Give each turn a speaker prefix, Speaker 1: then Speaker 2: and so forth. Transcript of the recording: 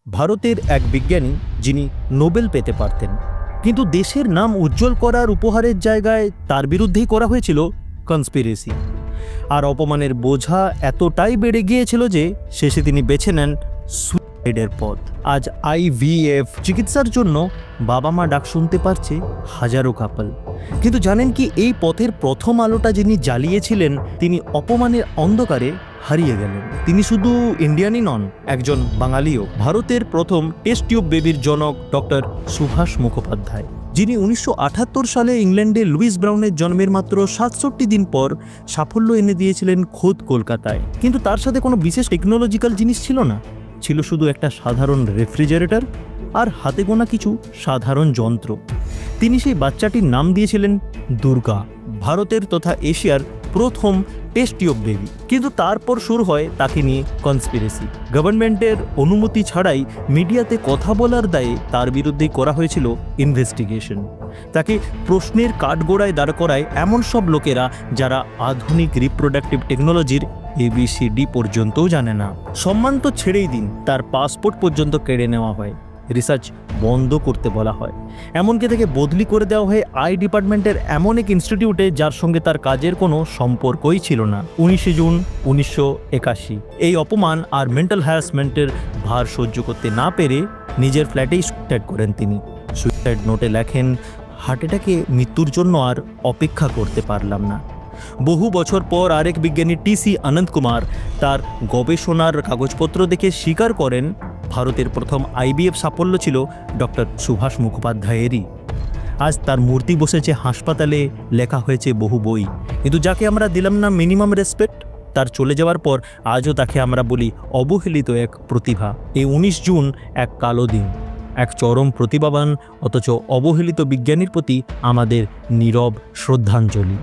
Speaker 1: ভারতের এক বিজ্ঞানী যিনি নোবেল পেতে পারতেন, কিন্তু দেশের নাম উজ্জ্বল করার উপহারের জায়গায় তার বিরুদ্ধেই করা হয়েছিল কনস্পিরেসি। আর অপমানের বোঝা এতটাই বেড়ে গিয়েছিল যে শেষে তিনি বেছে নেন সুইসাইডের পথ। আজ IVF চিকিৎসার জন্য বাবা মা ডাক শুনতে পারছে হাজারো কাপল। কিন্তু জানেন কি, এই পথের প্রথম আলোটা যিনি জ্বালিয়েছিলেন তিনি অপমানের অন্ধকারে হারিয়ে গেলেন। তিনি শুধু ইন্ডিয়ানই নন, একজন বাঙালিও। ভারতের প্রথম টেস্ট টিউব বেবির জনক ডক্টর সুভাষ মুখোপাধ্যায়, যিনি 1978 সালে ইংল্যান্ডে লুইস ব্রাউনের জন্মের মাত্র 67 দিন পর সাফল্য এনে দিয়েছিলেন খোদ কলকাতায়। কিন্তু তার সাথে কোনো বিশেষ টেকনোলজিক্যাল জিনিস ছিল না, ছিল শুধু একটা সাধারণ রেফ্রিজারেটর আর হাতে গোনা কিছু সাধারণ যন্ত্র। তিনি সেই বাচ্চাটির নাম দিয়েছিলেন দুর্গা, ভারতের তথা এশিয়ার প্রথম টেস্ট টিউব বেবি। কিন্তু তারপর শুরু হয় তাকে নিয়ে কনস্পিরেসি। গভর্নমেন্টের অনুমতি ছাড়াই মিডিয়াতে কথা বলার দায়ে তার বিরুদ্ধে করা হয়েছিল ইনভেস্টিগেশন। তাকে প্রশ্নের কাঠগোড়ায় দাঁড় করায় এমন সব লোকেরা যারা আধুনিক রিপ্রোডাক্টিভ টেকনোলজির ABCD পর্যন্তও জানে না। সম্মান তো ছেড়েই দিন, তার পাসপোর্ট পর্যন্ত কেড়ে নেওয়া হয়, রিসার্চ বন্ধ করতে বলা হয়, এমনকি তাকে বদলি করে দেওয়া হয় আই ডিপার্টমেন্টের এমন এক ইনস্টিটিউটে যার সঙ্গে তার কাজের কোনো সম্পর্কই ছিল না। 19 জুন 1981 এই অপমান আর মেন্টাল হ্যারাসমেন্টের ভার সহ্য করতে না পেরে নিজের ফ্ল্যাটেই সুইসাইড করেন তিনি। সুইসাইড নোটে লেখেন, হার্ট অ্যাটাকে মৃত্যুর জন্য আর অপেক্ষা করতে পারলাম না। বহু বছর পর আরেক বিজ্ঞানী TC অনন্ত কুমার তার গবেষণার কাগজপত্র দেখে স্বীকার করেন ভারতের প্রথম IVF সাফল্য ছিল ডক্টর সুভাষ মুখোপাধ্যায়েরই। আজ তার মূর্তি বসেছে হাসপাতালে, লেখা হয়েছে বহু বই, কিন্তু যাকে আমরা দিলাম না মিনিমাম রেসপেক্ট, তার চলে যাওয়ার পর আজও তাকে আমরা বলি অবহেলিত এক প্রতিভা। এই 19 জুন এক কালো দিন, এক চরম প্রতিভাবান অথচ অবহেলিত বিজ্ঞানীর প্রতি আমাদের নীরব শ্রদ্ধাঞ্জলি।